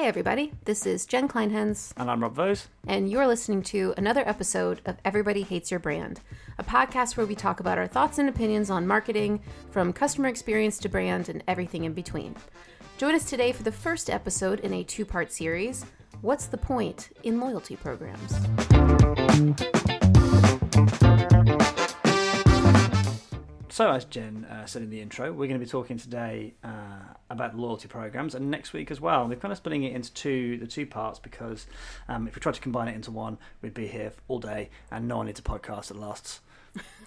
everybody. This is Jen Kleinhens. And I'm Rob Vose. And you're listening to another episode of Everybody Hates Your Brand, a podcast where we talk about our thoughts and opinions on marketing, from customer experience to brand and everything in between. Join us today for the first episode in a two-part series, What's the Point in Loyalty Programs? So, as Jen said in the intro, we're going to be talking today about loyalty programs, and next week as well. We're kind of splitting it into the two parts because if we tried to combine it into one, we'd be here all day, and no one needs a podcast that lasts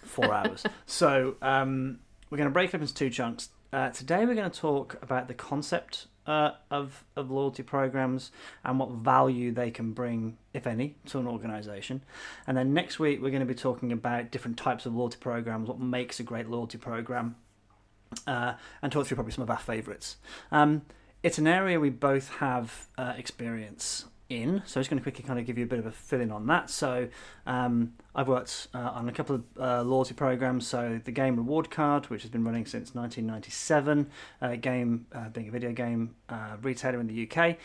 4 hours. So, we're going to break it up into two chunks. Today, we're going to talk about the concept of loyalty programs and what value they can bring, if any, to an organisation. And then next week we're going to be talking about different types of loyalty programs, what makes a great loyalty program, and talk through probably some of our favourites. It's an area we both have experience in, so I'm just going to quickly kind of give you a bit of a fill-in on that. So I've worked on a couple of loyalty programs, so the Game Reward Card, which has been running since 1997, Game being a video game retailer in the UK,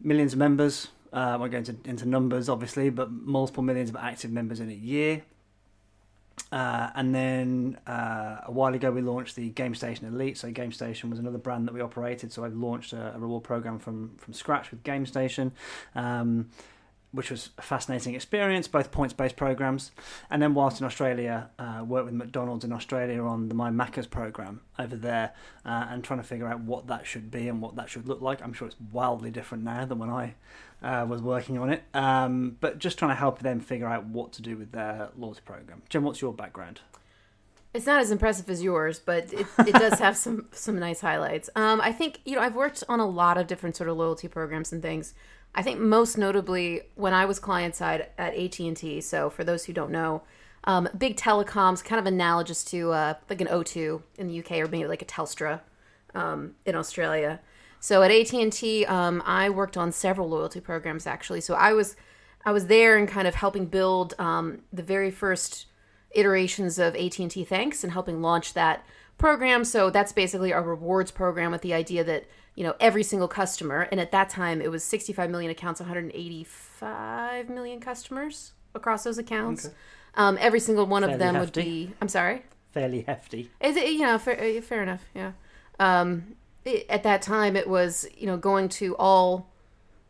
millions of members, I won't go into numbers obviously, but multiple millions of active members in a year. And then a while ago we launched the GameStation Elite. So GameStation was another brand that we operated. So I've launched a reward program from scratch with GameStation, which was a fascinating experience, both points-based programs. And then whilst in Australia, worked with McDonald's in Australia on the My Macca's program over there, and trying to figure out what that should be and what that should look like. I'm sure it's wildly different now than when I was working on it, but just trying to help them figure out what to do with their loyalty program. Jen, what's your background? It's not as impressive as yours, but it does have some nice highlights. I think, I've worked on a lot of different sort of loyalty programs and things. I think most notably when I was client side at AT&T. So for those who don't know, big telecoms, kind of analogous to like an O2 in the UK or maybe like a Telstra in Australia. So at AT&T, I worked on several loyalty programs actually. So I was there and kind of helping build the very first iterations of AT&T Thanks and helping launch that program. So that's basically our rewards program with the idea that, every single customer, and at that time it was 65 million accounts, 185 million customers across those accounts. Okay. Every single one of them would be, I'm sorry? Fairly hefty. Is it, fair enough, yeah. At that time it was, going to all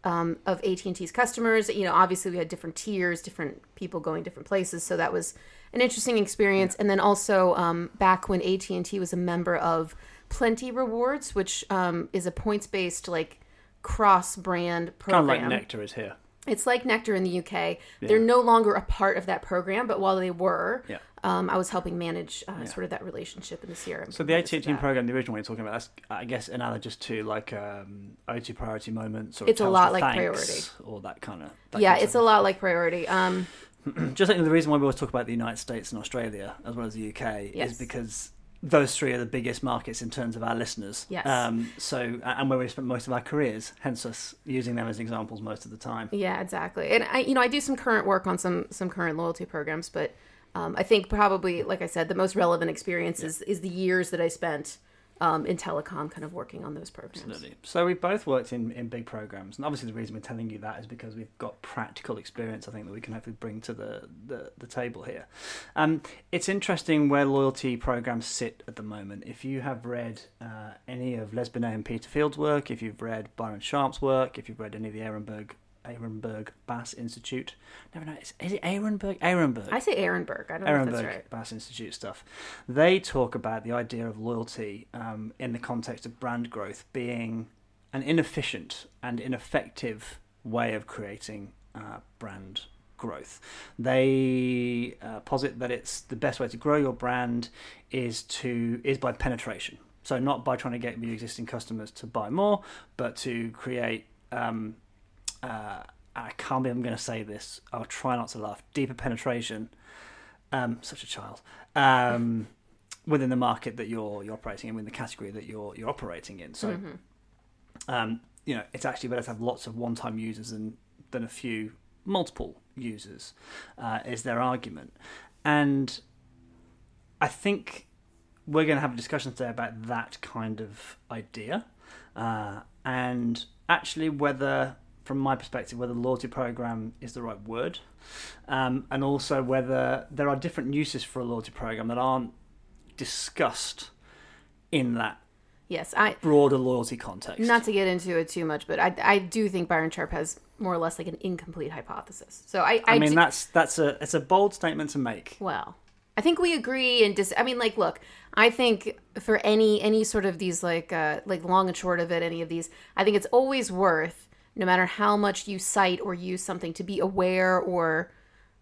of AT&T's customers. Obviously we had different tiers, different people going different places. So that was an interesting experience. Yeah. And then also back when AT&T was a member of Plenty Rewards, which is a points-based like cross-brand program. Kind of like Nectar is here. It's like Nectar in the UK. Yeah. They're no longer a part of that program, but while they were, I was helping manage sort of that relationship in this year. So the AT&T program, the original one you're talking about, that's, I guess, analogous to like O2 Priority Moments or it's a lot like Priority. Or that kind of... It's a lot like Priority. Just like the reason why we always talk about the United States and Australia as well as the UK is because those three are the biggest markets in terms of our listeners. Yes. And where we spent most of our careers, hence us using them as examples most of the time. Yeah, exactly. And I do some current work on some current loyalty programs, but I think probably, like I said, the most relevant experience is the years that I spent in telecom kind of working on those programs. Absolutely. So we've both worked in big programs, and obviously the reason we're telling you that is because we've got practical experience, I think, that we can hopefully bring to the table here. It's interesting where loyalty programs sit at the moment. If you have read any of Les Binet and Peter Field's work, if you've read Byron Sharp's work, if you've read any of the Ehrenberg Bass Institute. Is it Ehrenberg? Ehrenberg. I say Ehrenberg. I don't know if that's right. Bass Institute stuff. They talk about the idea of loyalty in the context of brand growth being an inefficient and ineffective way of creating brand growth. They posit that it's the best way to grow your brand is by penetration. So not by trying to get your existing customers to buy more, but to create I can't believe I'm going to say this. I'll try not to laugh. Deeper penetration. Such a child. Within the market that you're operating in, within the category that you're operating in. So, it's actually better to have lots of one-time users than a few multiple users. Is their argument, and I think we're going to have a discussion today about that kind of idea. and actually whether, from my perspective, whether loyalty program is the right word, and also whether there are different uses for a loyalty program that aren't discussed in that broader loyalty context. Not to get into it too much, but I do think Byron Sharp has more or less like an incomplete hypothesis. So I mean, it's a bold statement to make. Well, I think we agree and look, I think for any sort of these like long and short of it, any of these, I think it's always worth, no matter how much you cite or use something, to be aware or,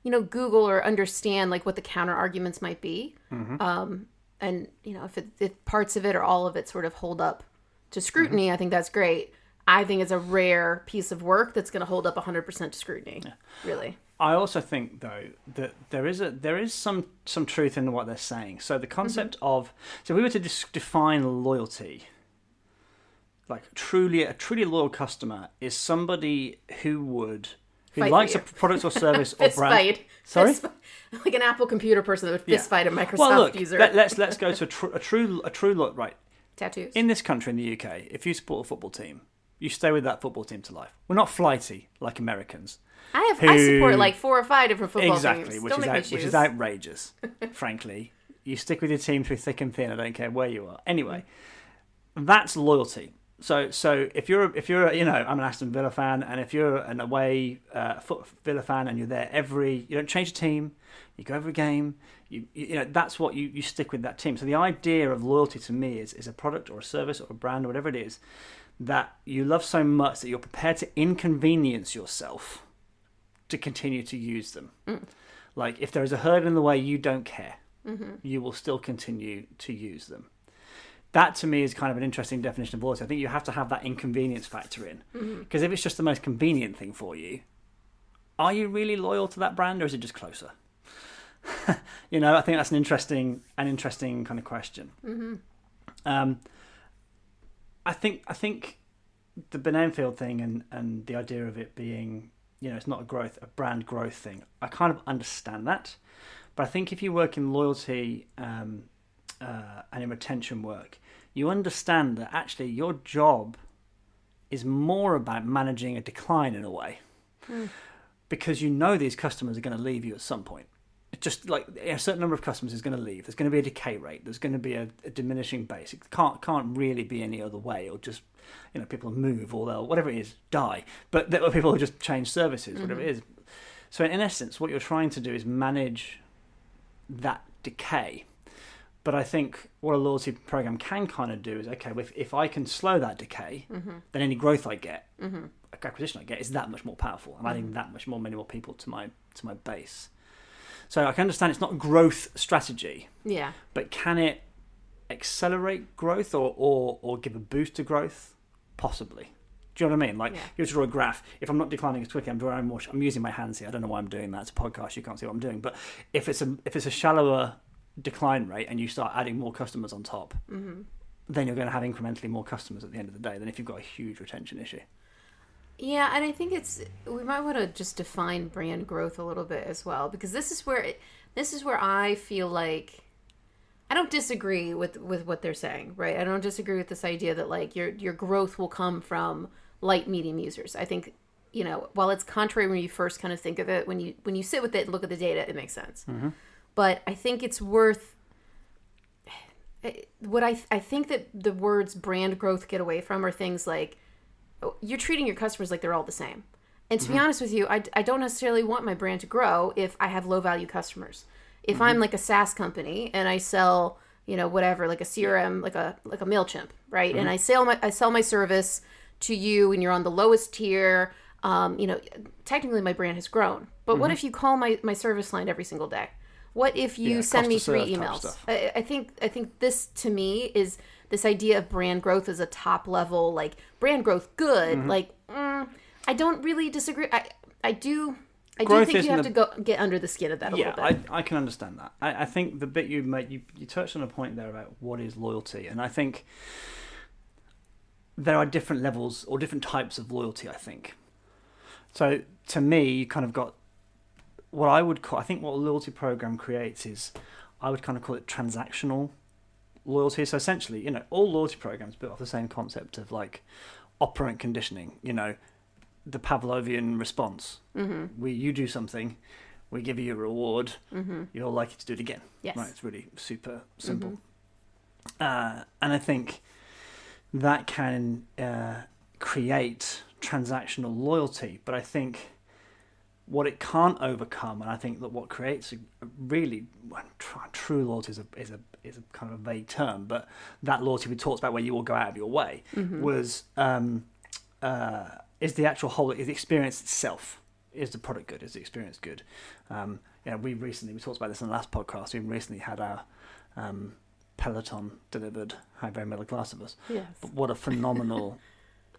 Google or understand like what the counter arguments might be. Mm-hmm. And, if parts of it or all of it sort of hold up to scrutiny, mm-hmm. I think that's great. I think it's a rare piece of work that's going to hold up 100% to scrutiny, really. I also think, though, that there is some truth in what they're saying. So the concept mm-hmm. of... So if we were to define loyalty, like a truly loyal customer is somebody who likes a product or service or brand. Fight. Sorry? Like an Apple computer person that would fist fight a Microsoft user. Let's go to a true look. Right. Tattoos. In this country, in the UK, if you support a football team, you stay with that football team to life. We're not flighty like Americans. I support like 4 or 5 different football teams. Which is outrageous. Frankly, you stick with your team through thick and thin. I don't care where you are. Anyway, that's loyalty. So if you're I'm an Aston Villa fan, and if you're an away Villa fan and you're there you don't change your team, you go every game, that's what you stick with that team. So the idea of loyalty to me is a product or a service or a brand or whatever it is that you love so much that you're prepared to inconvenience yourself to continue to use them. Mm. Like if there is a hurdle in the way, you don't care. Mm-hmm. You will still continue to use them. That, to me, is kind of an interesting definition of loyalty. I think you have to have that inconvenience factor in. Because if it's just the most convenient thing for you, are you really loyal to that brand, or is it just closer? I think that's an interesting kind of question. Mm-hmm. I think the Ben Enfield thing and the idea of it being, it's not a brand growth thing. I kind of understand that. But I think if you work in loyalty... and in retention work, you understand that actually your job is more about managing a decline in a way, because these customers are going to leave you at some point. It's just like a certain number of customers is going to leave. There's going to be a decay rate. There's going to be a diminishing base. It can't really be any other way, or just people move or they'll whatever it is die. But there are people who just change services, mm-hmm. whatever it is. So in essence, what you're trying to do is manage that decay. But I think what a loyalty program can kind of do is, okay, if I can slow that decay, mm-hmm. then any growth I get, mm-hmm. acquisition I get, is that much more powerful. I'm adding that much many more people to my base. So I can understand it's not a growth strategy. Yeah. But can it accelerate growth or give a boost to growth? Possibly. Do you know what I mean? Like, you draw a graph. If I'm not declining as quickly, I'm using my hands here. I don't know why I'm doing that. It's a podcast. You can't see what I'm doing. But if it's a shallower decline rate and you start adding more customers on top, mm-hmm. then you're going to have incrementally more customers at the end of the day than if you've got a huge retention issue. Yeah, and I think we might want to just define brand growth a little bit as well, because this is where I feel like I don't disagree with what they're saying, right? I don't disagree with this idea that like your growth will come from light medium users. I think while it's contrary when you first kind of think of it, when you sit with it and look at the data, it makes sense. Mm-hmm. But I think it's worth what I think that the words brand growth get away from are things like you're treating your customers like they're all the same. And to mm-hmm. be honest with you, I don't necessarily want my brand to grow if I have low value customers. If mm-hmm. I'm like a SaaS company and I sell, whatever, like a CRM, like a MailChimp, right? Mm-hmm. And I sell my service to you and you're on the lowest tier, technically my brand has grown. But mm-hmm. what if you call my service line every single day? What if you send me 3 emails? I think this, to me, is this idea of brand growth as a top level, like brand growth good. Mm-hmm. Like, I don't really disagree. I do think you have to go get under the skin of that a little bit. Yeah, I can understand that. I think the bit you made, you touched on a point there about what is loyalty. And I think there are different levels or different types of loyalty, I think. So to me, you kind of got what I would call, I think what a loyalty program creates is, I would kind of call it transactional loyalty. So essentially, all loyalty programs built off the same concept of like, operant conditioning. The Pavlovian response. You do something, we give you a reward. You're likely to do it again. Yes. Right. It's really super simple. And I think that can create transactional loyalty, but I think what it can't overcome, and I think that what creates a really true loyalty is a kind of a vague term, but that loyalty we talked about where you will go out of your way was is the actual whole, is the experience itself. Is the product good? Is the experience good? We talked about this in the last podcast. We recently had our Peloton delivered, how very middle class of us. Yes. But what a phenomenal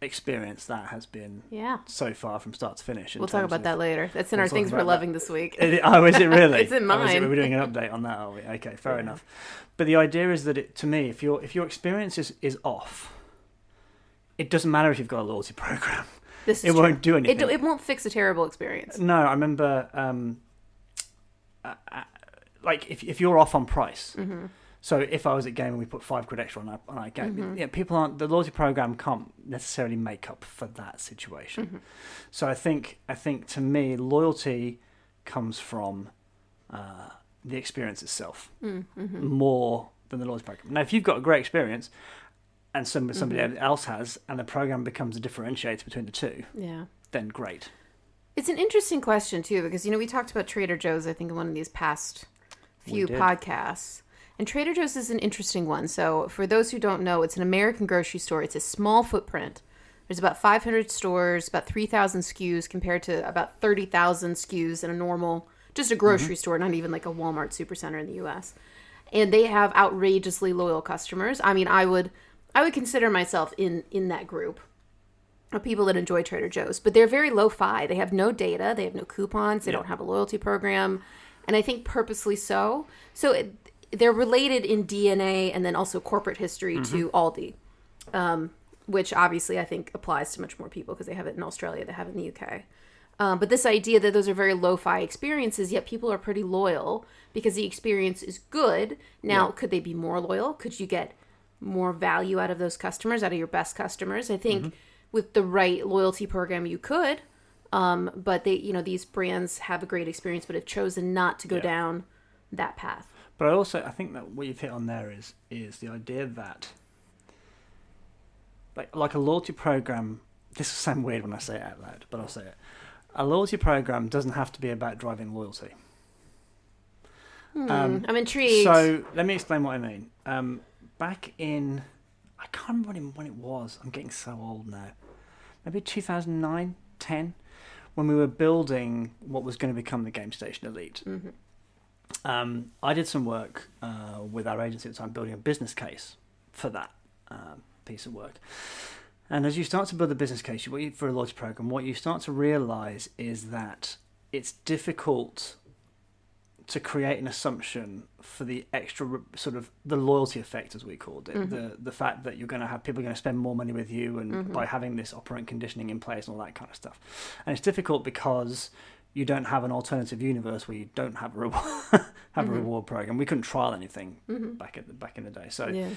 experience that has been so far from start to finish. We'll talk about that later. That's in our things we're loving this week. Is it really? It's in mine. We're doing an update on that, are we? Okay, fair enough. But the idea is that to me, if your experience is off, it doesn't matter if you've got a loyalty program. It won't do anything. It won't fix a terrible experience. No, I remember, if you're off on price. So if I was at game and we put £5 extra on our game, the loyalty program can't necessarily make up for that situation. So I think to me, loyalty comes from the experience itself more than the loyalty program. Now, if you've got a great experience and somebody else has, and the program becomes a differentiator between the two, then great. It's an interesting question too, because we talked about Trader Joe's, I think, in one of these past few podcasts. And Trader Joe's is an interesting one. So for those who don't know, it's an American grocery store. It's a small footprint. There's about 500 stores, about 3,000 SKUs compared to about 30,000 SKUs in a normal, just a grocery store, not even like a Walmart Supercenter in the U.S. And they have outrageously loyal customers. I mean, I would consider myself in that group of people that enjoy Trader Joe's. But they're very lo-fi. They have no data. They have no coupons. They don't have a loyalty program. And I think purposely so. So they're related in DNA and then also corporate history to Aldi, which obviously I think applies to much more people because they have it in Australia, they have it in the UK. But this idea that those are very lo-fi experiences, yet people are pretty loyal because the experience is good. Now, could they be more loyal? Could you get more value out of those customers, out of your best customers? I think with the right loyalty program, you could. But these brands have a great experience, but have chosen not to go down that path. But I think that what you've hit on there is the idea that like a loyalty program, this will sound weird when I say it out loud, but I'll say it. A loyalty program doesn't have to be about driving loyalty. I'm intrigued. So let me explain what I mean. Back in, I can't remember when it was. I'm getting so old now. Maybe 2009, 10, when we were building what was going to become the Game Station Elite. I did some work with our agency at the time, building a business case for that piece of work. And as you start to build a business case for a loyalty program, what you start to realize is that it's difficult to create an assumption for the extra sort of the loyalty effect, as we called it, the fact that you're going to have people going to spend more money with you, and by having this operant conditioning in place and all that kind of stuff. And it's difficult because you don't have an alternative universe where you don't have a reward program. We couldn't trial anything back in the day. So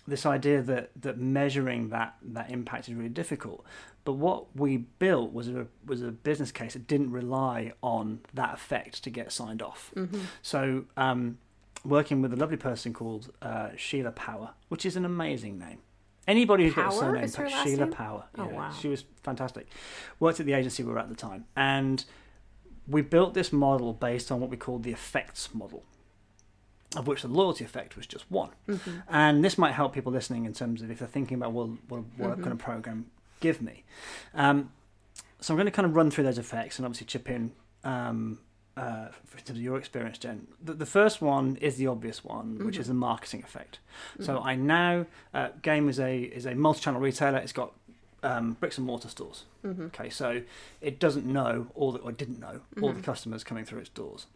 this idea that measuring that impact is really difficult. But what we built was a business case that didn't rely on that effect to get signed off. So working with a lovely person called Sheila Power, which is an amazing name. Anybody who's got a surname, Sheila Power. Oh, wow. She was fantastic. Worked at the agency we were at the time. And we built this model based on what we called the effects model, of which the loyalty effect was just one. And this might help people listening in terms of if they're thinking about, what kind of program give me. So I'm going to kind of run through those effects and obviously chip in in terms of your experience, Jen. The first one is the obvious one, which is the marketing effect. So I now, Game is a multi-channel retailer. It's got bricks and mortar stores. Okay, so it didn't know all the customers coming through its doors.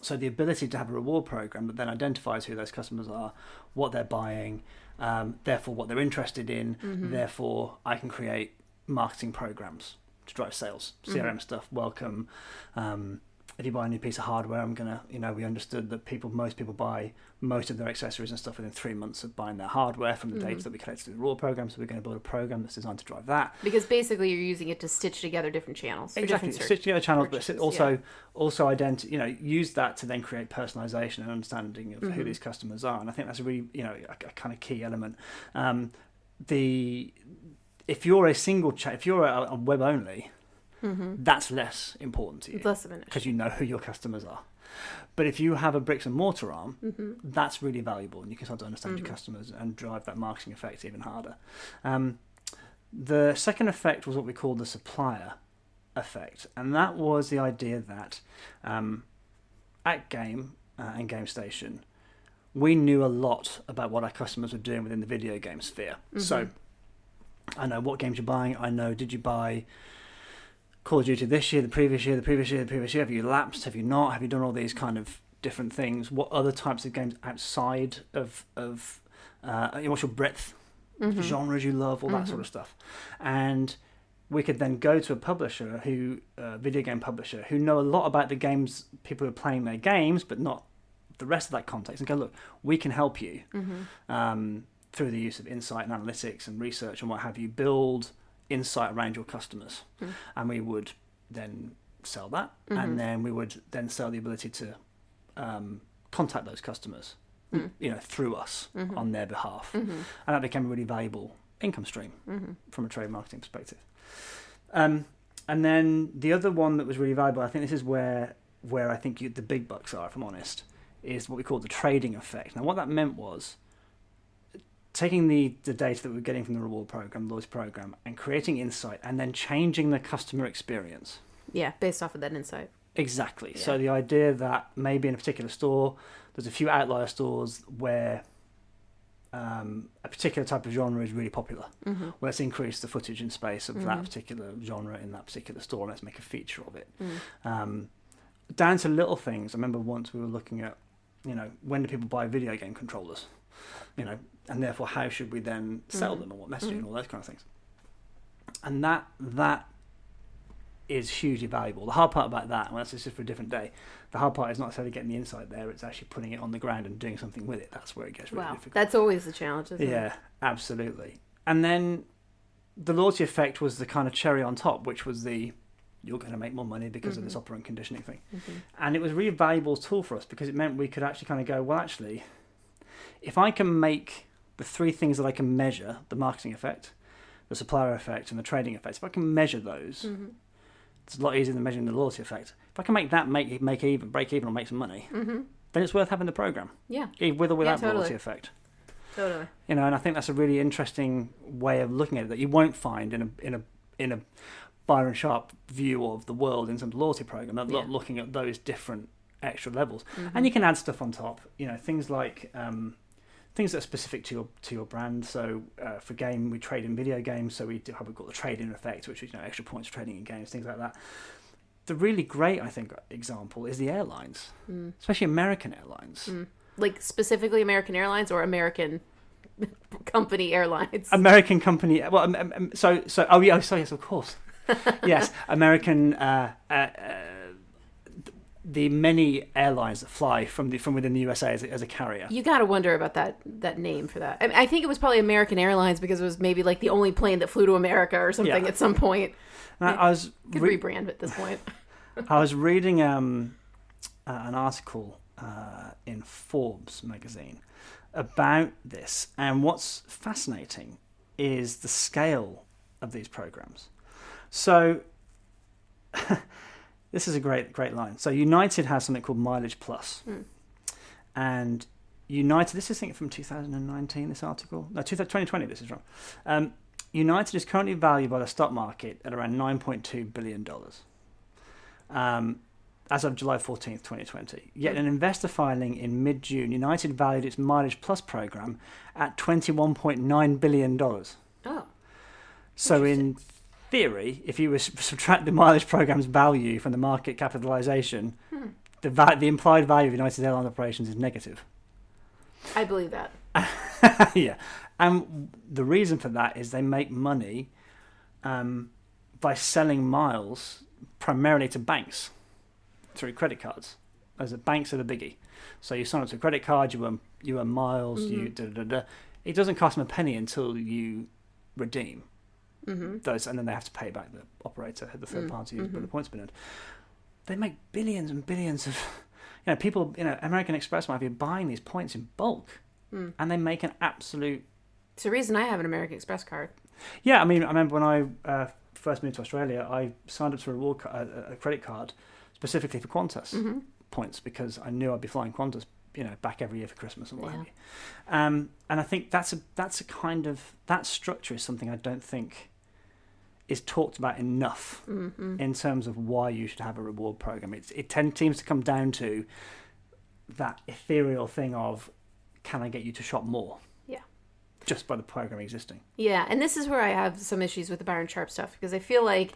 So the ability to have a reward program that then identifies who those customers are, what they're buying, therefore what they're interested in, therefore I can create marketing programs to drive sales, CRM stuff, welcome, if you buy a new piece of hardware, we understood that most people buy most of their accessories and stuff within 3 months of buying their hardware from the data that we collected through the reward program. So we're going to build a program that's designed to drive that. Because basically you're using it to stitch together different channels. Exactly, stitch together channels, but also use that to then create personalization and understanding of who these customers are. And I think that's a really, a kind of key element. If you're if you're a web only, that's less important to you. It's less of an issue. Because you know who your customers are. But if you have a bricks and mortar arm, that's really valuable, and you can start to understand your customers and drive that marketing effect even harder. The second effect was what we call the supplier effect, and that was the idea that at Game and GameStation, we knew a lot about what our customers were doing within the video game sphere. So I know what games you're buying. I know, did you buy Call of Duty this year, the previous year? Have you lapsed? Have you not? Have you done all these kind of different things? What other types of games outside of what's your breadth, genres you love, all that sort of stuff? And we could then go to a publisher video game publisher, who know a lot about the games people are playing their games, but not the rest of that context, and go, look, we can help you through the use of insight and analytics and research and what have you, build insight around your customers. And we would then sell that, and then we would then sell the ability to contact those customers through us on their behalf. And that became a really valuable income stream from a trade marketing perspective. And then the other one that was really valuable, I think this is where I think the big bucks are, if I'm honest, is what we call the trading effect. Now what that meant was taking the data that we're getting from the reward program, the loyalty program, and creating insight, and then changing the customer experience. Yeah, based off of that insight. Exactly. Yeah. So the idea that maybe in a particular store, there's a few outlier stores where a particular type of genre is really popular. Well, let's increase the footage and space of that particular genre in that particular store, and let's make a feature of it. Down to little things. I remember once we were looking at, when do people buy video game controllers? And therefore how should we then sell them, and what messaging and all those kind of things. And that is hugely valuable. The hard part about that, and that's just for a different day, the hard part is not necessarily getting the insight there, it's actually putting it on the ground and doing something with it. That's where it gets really difficult. That's always the challenge, isn't it? Yeah, absolutely. And then the loyalty effect was the kind of cherry on top, which was you're going to make more money because of this operant conditioning thing. And it was a really valuable tool for us, because it meant we could actually kind of go, well, actually, if I can make the three things that I can measure, the marketing effect, the supplier effect, and the trading effect, if I can measure those, it's a lot easier than measuring the loyalty effect. If I can make that break even or make some money, then it's worth having the program. Yeah. With or without the loyalty effect. Totally. And I think that's a really interesting way of looking at it that you won't find in a Byron Sharp view of the world in terms of loyalty program. They're looking at those different extra levels, and you can add stuff on top. Things like things that are specific to your brand. So for game, we trade in video games, so we do have got the trade-in effect, which is extra points for trading in games, things like that. The really great, I think, example is the airlines, especially American airlines. Like specifically American Airlines or American company airlines? American company. Well, yes, of course. Yes, American. The many airlines that fly from within the USA as a carrier. You got to wonder about that name for that. I think it was probably American Airlines because it was maybe like the only plane that flew to America or something at some point. I was could rebrand at this point. I was reading an article in Forbes magazine about this, and what's fascinating is the scale of these programs. So. This is a great line. So United has something called Mileage Plus. And United, this is, I think, from 2019, this article. No, 2020, this is wrong. United is currently valued by the stock market at around $9.2 billion as of July 14th, 2020. Yet an investor filing in mid-June, United valued its Mileage Plus program at $21.9 billion. Oh. So in theory, if you were subtract the mileage program's value from the market capitalization, the implied value of United Airlines operations is negative. I believe that. Yeah, and the reason for that is they make money by selling miles primarily to banks. through credit cards. As a banks are the biggie. So you sign up to a credit card, you earn miles, you It doesn't cost them a penny until you redeem those, and then they have to pay back the operator, the third party who's put the points been in. They make billions and billions of, people. American Express might be buying these points in bulk, and they make an absolute. It's the reason I have an American Express card. Yeah, I mean, I remember when I first moved to Australia, I signed up to a credit card specifically for Qantas points because I knew I'd be flying Qantas, back every year for Christmas and what have you. And I think that's a kind of, that structure is something I don't think is talked about enough in terms of why you should have a reward program. It seems to come down to that ethereal thing of, can I get you to shop more? Yeah. Just by the program existing. Yeah, and this is where I have some issues with the Byron Sharp stuff, because I feel like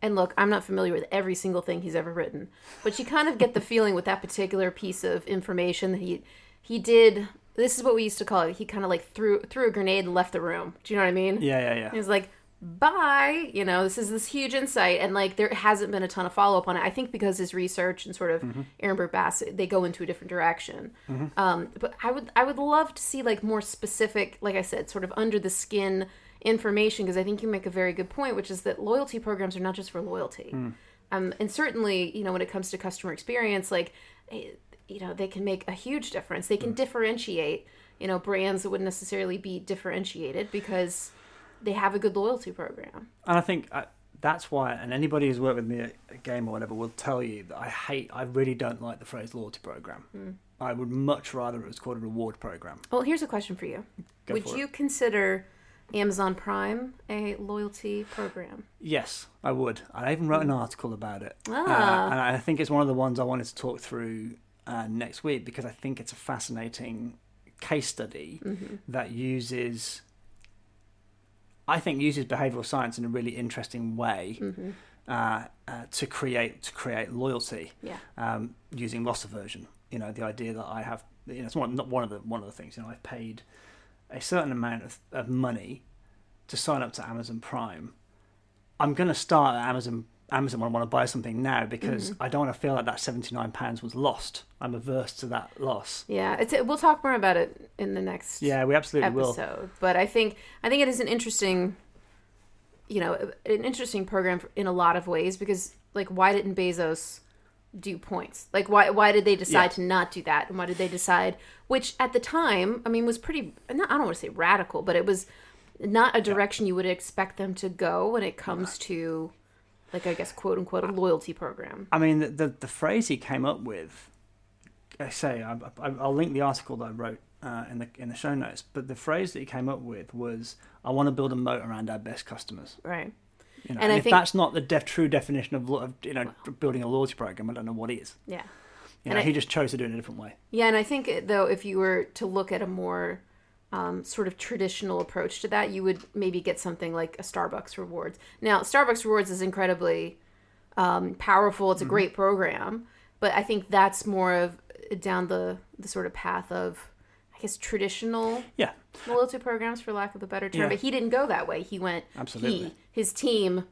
and look, I'm not familiar with every single thing he's ever written, but you kind of get the feeling with that particular piece of information that he did. This is what we used to call it. He kind of like threw a grenade and left the room. Do you know what I mean? Yeah. He was like, bye. This is this huge insight, and like there hasn't been a ton of follow up on it. I think because his research and sort of Ehrenberg Bass, they go into a different direction. But I would love to see like more specific, like I said, sort of under the skin information, because I think you make a very good point, which is that loyalty programs are not just for loyalty. And certainly, when it comes to customer experience, like, they can make a huge difference. They can differentiate, brands that wouldn't necessarily be differentiated because they have a good loyalty program. And I think that's why, and anybody who's worked with me at a game or whatever will tell you that I really don't like the phrase loyalty program. I would much rather it was called a reward program. Well, here's a question for you. Would you consider Amazon Prime a loyalty program? Yes, I would. I even wrote an article about it. And I think it's one of the ones I wanted to talk through next week, because I think it's a fascinating case study that uses behavioral science in a really interesting way to create loyalty using loss aversion. The idea that I have, it's one of the things. I've paid a certain amount of money to sign up to Amazon Prime. I'm going to start at Amazon when I want to buy something now, because I don't want to feel like that £79 was lost. I'm averse to that loss. Yeah, we'll talk more about it in the next we absolutely episode. Will. But I think it is an interesting program in a lot of ways, because like, why didn't Bezos do points? Like, why did they decide to not do that? And why did they decide, which at the time, I mean, was pretty, I don't want to say radical, but it was not a direction you would expect them to go when it comes to, like, I guess, quote unquote, a loyalty program. I mean, the phrase he came up with, I'll link the article that I wrote in the show notes, but the phrase that he came up with was, I want to build a moat around our best customers. Right. And if that's not the true definition of building a loyalty program, I don't know what is. Yeah. He just chose to do it in a different way. Yeah, and I think, though, if you were to look at a more sort of traditional approach to that, you would maybe get something like a Starbucks Rewards. Now, Starbucks Rewards is incredibly powerful. It's a great program, but I think that's more of down the sort of path of, I guess, traditional loyalty programs, for lack of a better term. Yeah. But he didn't go that way. He went, his team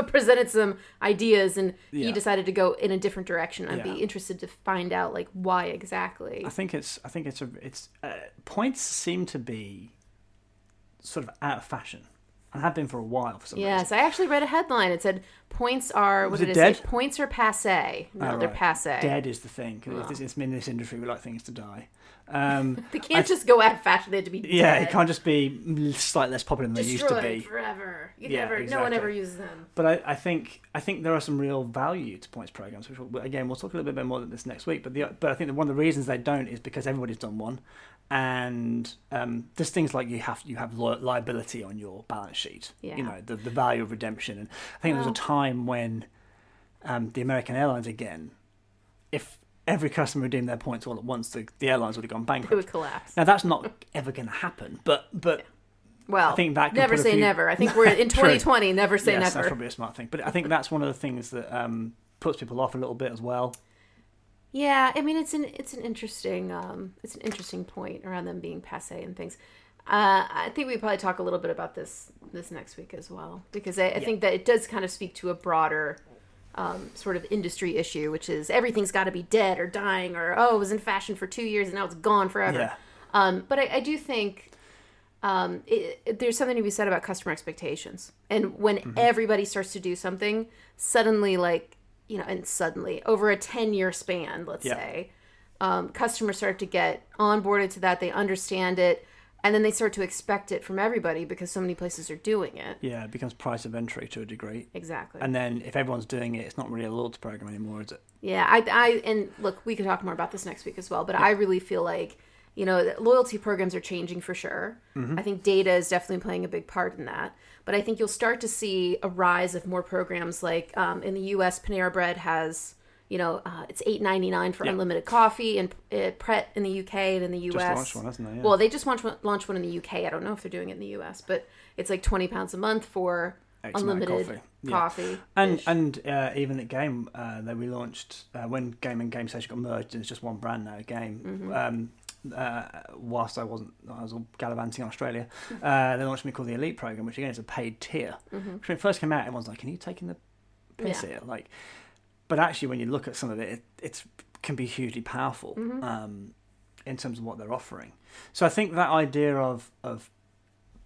presented some ideas, and he decided to go in a different direction. I'd be interested to find out, like, why exactly. I think it's points seem to be sort of out of fashion, and have been for a while for some reason. Yes, I actually read a headline. It said points are, what did it say? Points are passé. No, they're passé. Dead is the thing. It's in this industry, we like things to die. They can't just go out of fashion. They have to be dead. Yeah, it can't just be slightly less popular than they used to be. Forever. Exactly. No one ever uses them. But I think there are some real value to points programs, which we'll talk a little bit more than this next week. But I think that one of the reasons they don't is because everybody's done one, and there's things like you have liability on your balance sheet. Yeah. The value of redemption, and I think there was a time when the American Airlines, again, if every customer redeemed their points all at once, the airlines would have gone bankrupt. It would collapse. Now, that's not ever going to happen, but well, I think that can never say never. I think we're in 2020. Never say never. That's probably a smart thing. But I think that's one of the things that puts people off a little bit as well. Yeah, I mean, it's an interesting point around them being passé and things. I think we probably talk a little bit about this next week as well, because I think that it does kind of speak to a broader sort of industry issue, which is everything's got to be dead or dying, or it was in fashion for 2 years and now it's gone forever. Yeah. But I do think there's something to be said about customer expectations. And when everybody starts to do something, suddenly over a 10-year span, let's say, customers start to get onboarded to that. They understand it. And then they start to expect it from everybody because so many places are doing it. Yeah, it becomes price of entry to a degree. Exactly. And then if everyone's doing it, it's not really a loyalty program anymore, is it? Yeah, and look, we could talk more about this next week as well, but I really feel like, loyalty programs are changing for sure. I think data is definitely playing a big part in that. But I think you'll start to see a rise of more programs like in the U.S., Panera Bread has... it's $8.99 for unlimited coffee, and Pret in the UK and in the US. Just launched one, hasn't they? Yeah. Well, they just launched one in the UK. I don't know if they're doing it in the US, but it's like £20 a month for unlimited coffee. And even at Game, they relaunched when Game and Game Station got merged, and it's just one brand now. Game. Whilst I was all gallivanting in Australia, they launched something called the Elite Program, which again is a paid tier. Which when it first came out, everyone's like, "Can you taking the piss here?" Like. But actually, when you look at some of it, it can be hugely powerful in terms of what they're offering. So I think that idea of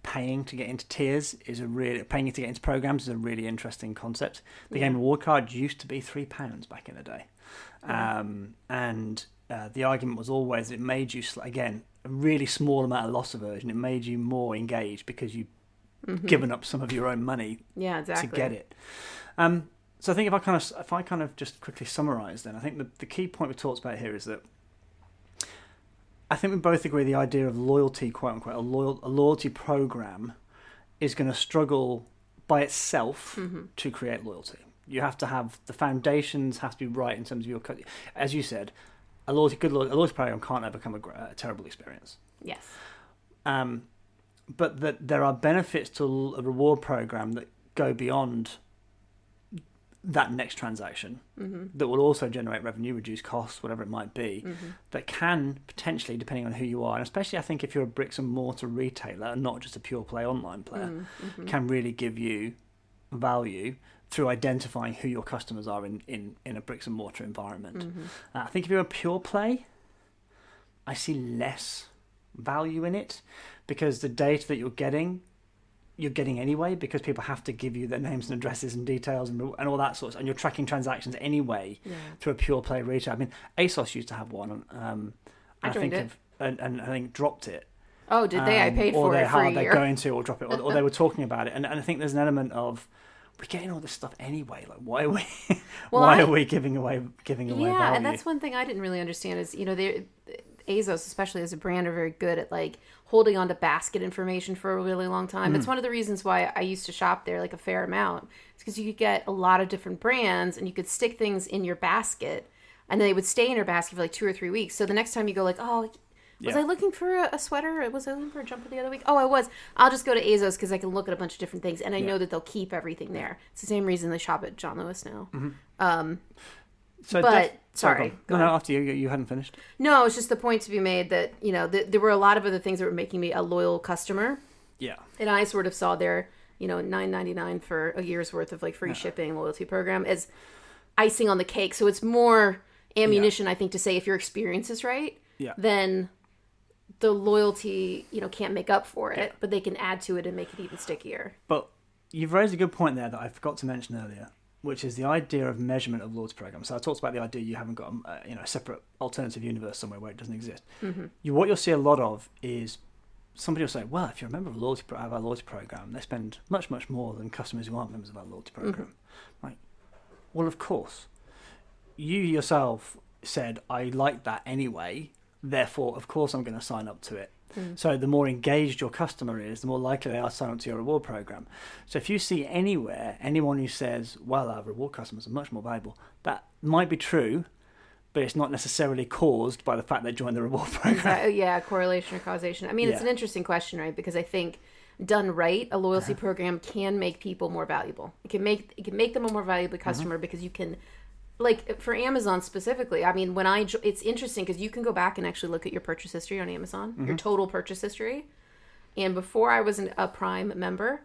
paying to get into tiers paying to get into programs is a really interesting concept. The game reward card used to be £3 back in the day, and the argument was always it made you again a really small amount of loss aversion. It made you more engaged because you've given up some of your own money to get it. So I think if I kind of just quickly summarise, then I think the key point we talked about here is that I think we both agree the idea of loyalty, quote unquote, a loyalty program is going to struggle by itself to create loyalty. You have to have the foundations have to be right in terms of your, as you said, a loyalty program can't ever become a terrible experience. Yes. But that there are benefits to a reward program that go beyond that next transaction that will also generate revenue, reduce costs, whatever it might be, that can potentially, depending on who you are, and especially I think if you're a bricks and mortar retailer and not just a pure play online player, can really give you value through identifying who your customers are in a bricks and mortar environment. I think if you're a pure play, I see less value in it because the data that you're getting anyway, because people have to give you their names and addresses and details and all that sort of stuff, and you're tracking transactions anyway through a pure play retail. I mean, ASOS used to have one, I think dropped it. Oh, did they? I paid for it for a year. They're going to, or drop it, or they were talking about it, and I think there's an element of we're getting all this stuff anyway. Like, why are we? Why are we giving away value? Yeah, and that's one thing I didn't really understand is ASOS, especially as a brand, are very good at like holding on to basket information for a really long time. It's one of the reasons why I used to shop there like a fair amount. It's because you could get a lot of different brands and you could stick things in your basket and they would stay in your basket for like 2 or 3 weeks. So the next time you go like, was I looking for a sweater? Was I looking for a jumper the other week? Oh, I was. I'll just go to ASOS because I can look at a bunch of different things and I know that they'll keep everything there. It's the same reason they shop at John Lewis now. Sorry. No, after you hadn't finished. No, it's just the point to be made that, there were a lot of other things that were making me a loyal customer. Yeah. And I sort of saw their, $9.99 for a year's worth of like free shipping loyalty program as icing on the cake. So it's more ammunition, I think, to say if your experience is right, then the loyalty, can't make up for it, but they can add to it and make it even stickier. But you've raised a good point there that I forgot to mention earlier, which is the idea of measurement of loyalty programs. So I talked about the idea you haven't got a separate alternative universe somewhere where it doesn't exist. What you'll see a lot of is somebody will say, well, if you're a member of our loyalty program, they spend much, much more than customers who aren't members of our loyalty program. Like, well, of course. You yourself said, I like that anyway, therefore, of course, I'm going to sign up to it. So the more engaged your customer is, the more likely they are to sign up to your reward program. So if you see anywhere anyone who says, well, our reward customers are much more valuable, that might be true, but it's not necessarily caused by the fact they joined the reward program. Exactly. Yeah, correlation or causation. I mean, it's an interesting question, right? Because I think done right, a loyalty program can make people more valuable. It can make them a more valuable customer because you can... Like for Amazon specifically, I mean, it's interesting because you can go back and actually look at your purchase history on Amazon, your total purchase history. And before I was a Prime member,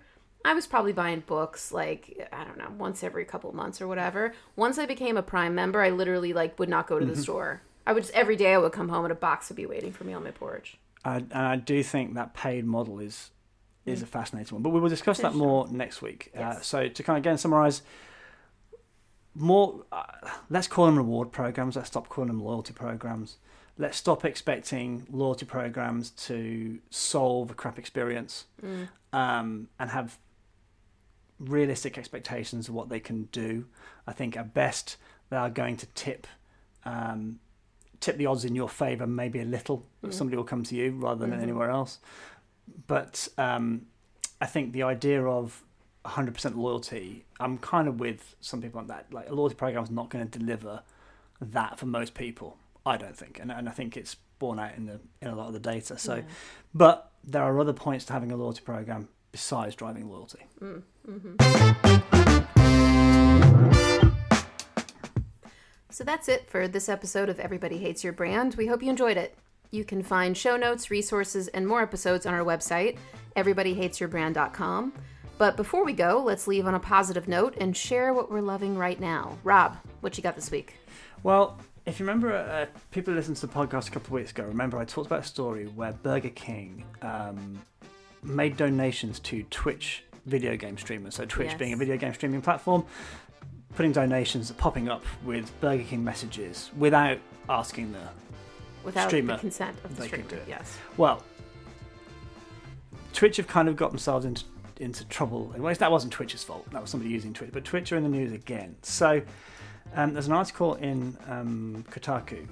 I was probably buying books like, I don't know, once every couple of months or whatever. Once I became a Prime member, I literally like would not go to the store. I would just, every day I would come home and a box would be waiting for me on my porch. And I do think that paid model is a fascinating one, but we will discuss that more next week. Yes. So to kind of again summarize, more let's call them reward programs. Let's stop calling them loyalty programs. Let's stop expecting loyalty programs to solve a crap experience, and have realistic expectations of what they can do. I think at best they are going to tip the odds in your favour maybe a little. Somebody will come to you rather than anywhere else. But I think the idea of 100% loyalty, I'm kind of with some people on that. Like, a loyalty program is not going to deliver that for most people, I don't think, and I think it's borne out in a lot of the data. So, but there are other points to having a loyalty program besides driving loyalty. So that's it for this episode of Everybody Hates Your Brand. We hope you enjoyed it. You can find show notes, resources, and more episodes on our website, everybodyhatesyourbrand.com. But before we go, let's leave on a positive note and share what we're loving right now. Rob, what you got this week? Well, if you remember, people who listened to the podcast a couple of weeks ago, remember I talked about a story where Burger King made donations to Twitch video game streamers. So Twitch being a video game streaming platform, putting donations, popping up with Burger King messages without asking the streamer. The consent of the they streamer. could do it. Yes. Well, Twitch have kind of got themselves into trouble. Well, that wasn't Twitch's fault. That was somebody using Twitch. But Twitch are in the news again. So there's an article in Kotaku,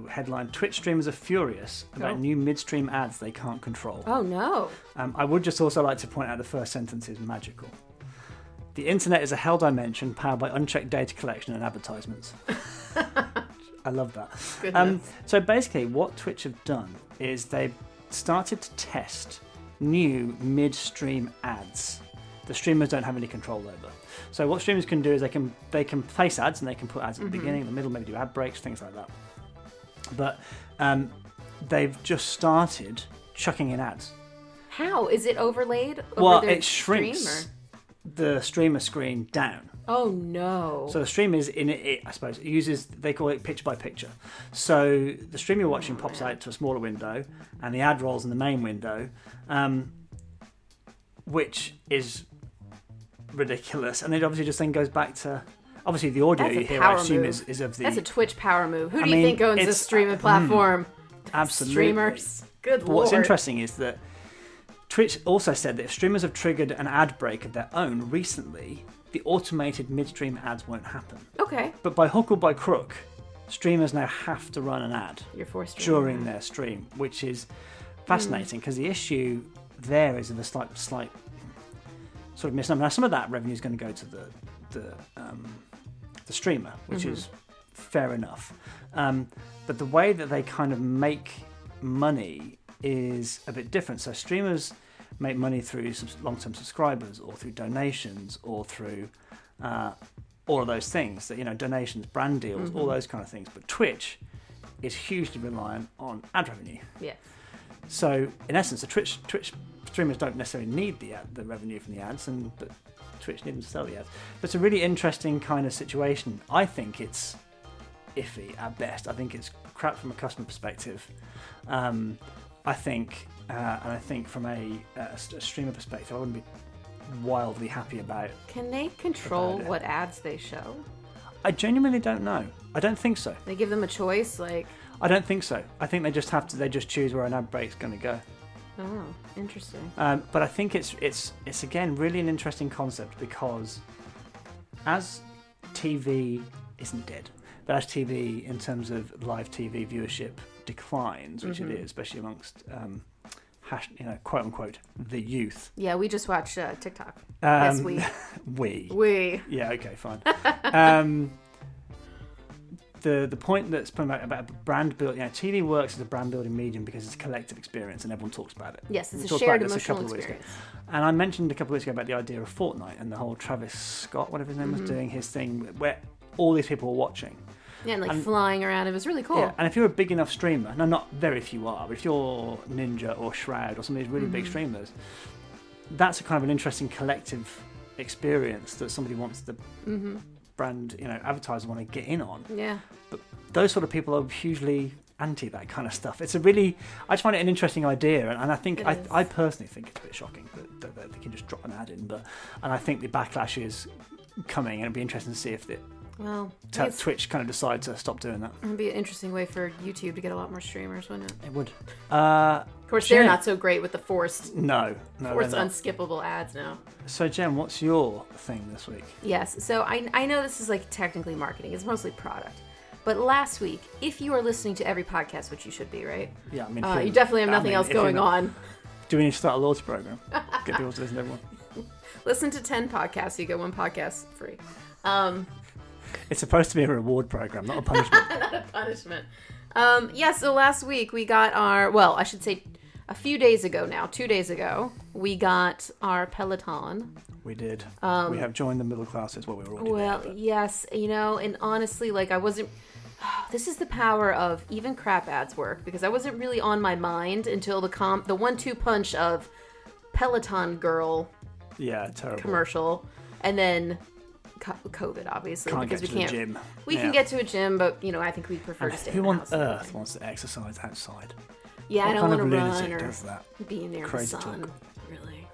headline, Twitch streamers are furious about new midstream ads they can't control. Oh, no. I would just also like to point out the first sentence is magical. The internet is a hell dimension powered by unchecked data collection and advertisements. I love that. So basically what Twitch have done is they've started to test new midstream ads the streamers don't have any control over. So what streamers can do is they can place ads, and they can put ads at the beginning, the middle, maybe do ad breaks, things like that. But they've just started chucking in ads. How? Is it overlaid over their it shrinks stream, the streamer screen down. Oh no. So the stream is in it, I suppose, it uses, they call it picture by picture. So the stream you're watching pops out to a smaller window, and the ad rolls in the main window, which is ridiculous. And it obviously just then goes back to, obviously the audio you hear, I assume, is of the... That's a Twitch power move. Who do you think owns this streaming platform? Absolutely. Streamers. Good lord. What's interesting is that Twitch also said that if streamers have triggered an ad break of their own recently, the automated midstream ads won't happen. Okay. But by hook or by crook, streamers now have to run an ad during their stream, which is fascinating because the issue there is of a slight sort of misnomer. Now, some of that revenue is going to go to the streamer, which is fair enough. But the way that they kind of make money is a bit different. So streamers make money through long-term subscribers, or through donations, or through all of those things. That, you know, donations, brand deals, all those kind of things. But Twitch is hugely reliant on ad revenue. Yeah. So in essence, the Twitch streamers don't necessarily need the revenue from the ads, but Twitch needs them to sell the ads. But it's a really interesting kind of situation. I think it's iffy at best. I think it's crap from a customer perspective. I think from a streamer perspective, I wouldn't be wildly happy about. Can they control what ads they show? I genuinely don't know. I don't think so. They give them a choice, like. I don't think so. I think they just have to. They just choose where an ad break's going to go. Oh, interesting. But I think it's again really an interesting concept, because as TV isn't dead, but as TV in terms of live TV viewership declines, which it is, especially amongst quote unquote the youth. Yeah, we just watched TikTok. Yes, we. Yeah, okay, fine. The point that's put about brand building, TV works as a brand building medium because it's a collective experience and everyone talks about it. Yes, it's a shared emotional experience. And I mentioned a couple of weeks ago about the idea of Fortnite and the whole Travis Scott, whatever his name was, doing his thing where all these people were watching. Yeah, and flying around. It was really cool. Yeah, and if you're a big enough streamer, now not very few are, but if you're Ninja or Shroud or some of these really big streamers, that's a kind of an interesting collective experience that somebody wants the brand, advertiser want to get in on. Yeah. But those sort of people are hugely anti that kind of stuff. I just find it an interesting idea, and I think I personally think it's a bit shocking that they can just drop an ad in. And I think the backlash is coming, and it'd be interesting to see if Twitch kind of decide to stop doing that. It would be an interesting way for YouTube to get a lot more streamers, wouldn't it? It would. Of course, they're not so great with the forced unskippable ads now. So, Jen, what's your thing this week? Yes. So I know this is like technically marketing. It's mostly product. But last week, if you are listening to every podcast, which you should be, right? Yeah, I mean, you definitely have nothing else going on. Do we need to start a loyalty program? Get people to listen to everyone. Listen to 10 podcasts, you get one podcast free. It's supposed to be a reward program, not a punishment. Not a punishment. So last week we got I should say a few days ago now, 2 days ago, we got our Peloton. We did. We have joined the middle classes. Well, we were already there. Well, yes, and honestly, I wasn't... This is the power of even crap ads work, because I wasn't really on my mind until the 1-2 punch of Peloton girl terrible commercial, and then COVID, obviously, can't because get to a gym. We can get to a gym, but I think we prefer to stay in the house. Who on earth wants to exercise outside? Yeah, what I don't want to run or does that? Be near the sun. Talk. Really?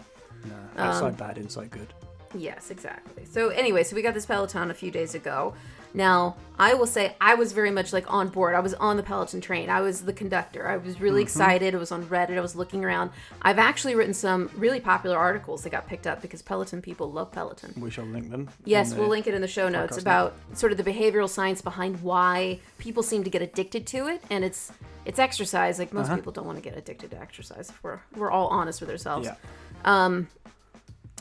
No, outside bad, inside good. Yes, exactly. So anyway, we got this Peloton a few days ago. Now, I will say I was very much on board. I was on the Peloton train. I was the conductor. I was really excited. I was on Reddit. I was looking around. I've actually written some really popular articles that got picked up because Peloton people love Peloton. We shall link them. Yes, we'll link it in the show notes about sort of the behavioral science behind why people seem to get addicted to it. And it's exercise. Most people don't want to get addicted to exercise if we're all honest with ourselves. Yeah.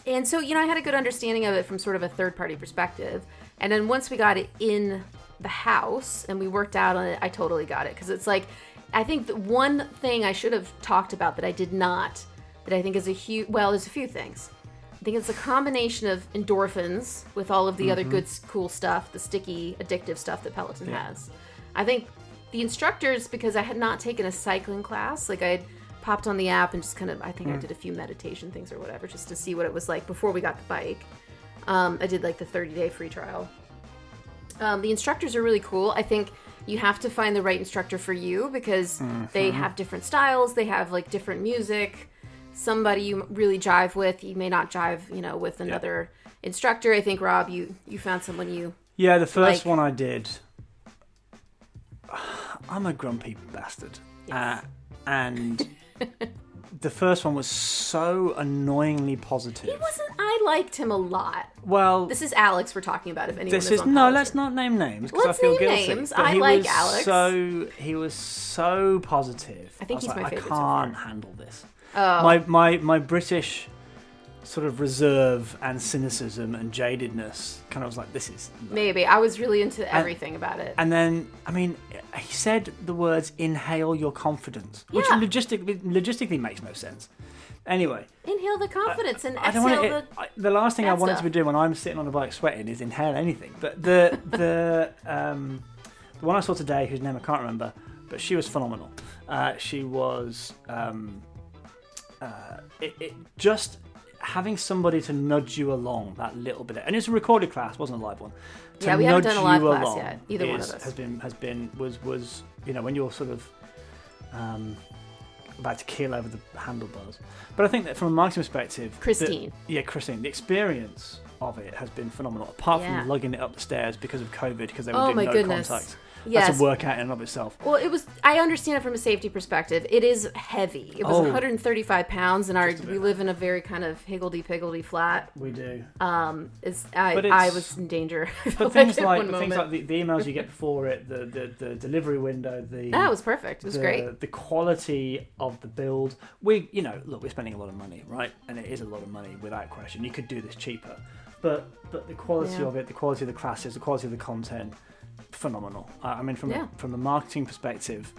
And so, I had a good understanding of it from sort of a third-party perspective. And then once we got it in the house and we worked out on it, I totally got it. Because it's I think the one thing I should have talked about that I did not, that I think is there's a few things. I think it's a combination of endorphins with all of the other good, cool stuff, the sticky, addictive stuff that Peloton has. I think the instructors, because I had not taken a cycling class, I had popped on the app and just kind of, I think I did a few meditation things or whatever just to see what it was like before we got the bike. I did the 30-day free trial. The instructors are really cool. I think you have to find the right instructor for you because they have different styles. They have different music. Somebody you really jive with, you may not jive, with another instructor. I think, Rob, you found someone you... Yeah, the first one I did, I'm a grumpy bastard. Yes. And the first one was so annoyingly positive. He wasn't. I liked him a lot. Well, this is Alex we're talking about. If anyone this is on no, Peloton. let's not name names because I feel guilty. Names. I like Alex. He was so positive. I think he's my favorite. I can't handle this. Oh. My British sort of reserve and cynicism and jadedness kind of was this is... Maybe. I was really into everything about it. And then, he said the words, inhale your confidence, which logistically makes no sense. Anyway. Inhale the confidence and exhale the last thing I wanted to be doing when I'm sitting on a bike sweating is inhale anything. But the one I saw today, whose name I can't remember, but she was phenomenal. She was... just... having somebody to nudge you along that little bit, and it's a recorded class, wasn't a live one. Yeah, we haven't done a live class yet. Either one of us was when you're sort of about to keel over the handlebars. But I think that from a marketing perspective, Christine, the experience of it has been phenomenal. Apart from lugging it up the stairs because of COVID, because they were doing no contact. Yes. That's a workout in and of itself. Well, I understand it from a safety perperspective. It is heavy. It was 135 pounds, and we live in a very kind of higgledy-piggledy flat. We do. I was in danger. But things like the emails you get before it, the delivery window, that was perfect. It was great. The quality of the build. We're spending a lot of money, right? And it is a lot of money without question. You could do this cheaper, but the quality of it, the quality of the classes, the quality of the content. Phenomenal. From a marketing perspective,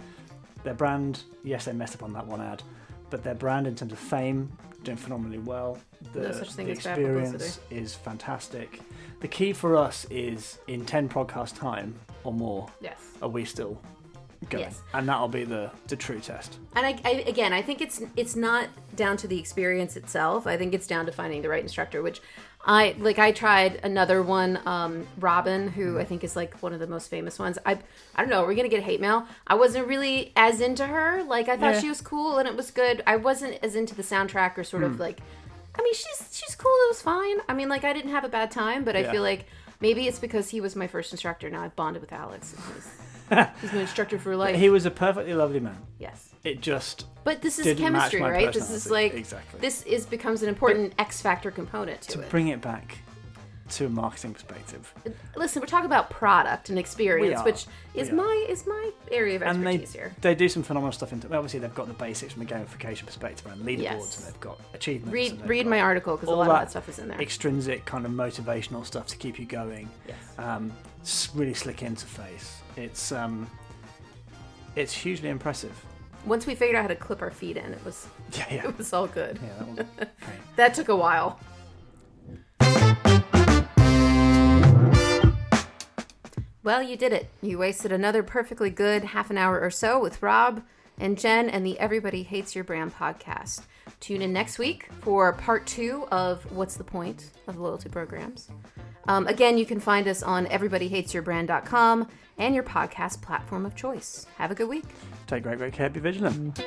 their brand, yes, they messed up on that one ad, but their brand in terms of fame, doing phenomenally well. The experience is fantastic. The key for us is in 10 podcast time or more. Yes. Are we still going. Yes. And that'll be the true test. And I think it's not down to the experience itself. I think it's down to finding the right instructor, which I tried another one, Robin, who I think is like one of the most famous ones. I don't know, we're going to get hate mail. I wasn't really as into her. Like, I thought she was cool and it was good. I wasn't as into the soundtrack or sort of like, I mean, she's cool. It was fine. I mean, like, I didn't have a bad time, but I feel like maybe it's because he was my first instructor. Now I've bonded with Alex. He's my instructor for life. He was a perfectly lovely man. Yes. It just But this is didn't chemistry, match my right? This is like exactly. This becomes an important X factor component to it. Bring it back to a marketing perspective. Listen, we're talking about product and experience, which is my area of expertise here. They do some phenomenal stuff. Obviously, they've got the basics from a gamification perspective around leaderboards, Yes. and they've got achievements. Read my article because a lot of that stuff is in there. Extrinsic kind of motivational stuff to keep you going. Yes. Really slick interface. It's hugely impressive. Once we figured out how to clip our feet in, it was it was all good. Yeah, that was great. That took a while. Well, you did it. You wasted another perfectly good half an hour or so with Rob and Jen and the Everybody Hates Your Brand podcast. Tune in next week for part 2 of What's the Point of Loyalty Programs. Again, you can find us on everybodyhatesyourbrand.com and your podcast platform of choice. Have a good week. Take great care. Be vigilant.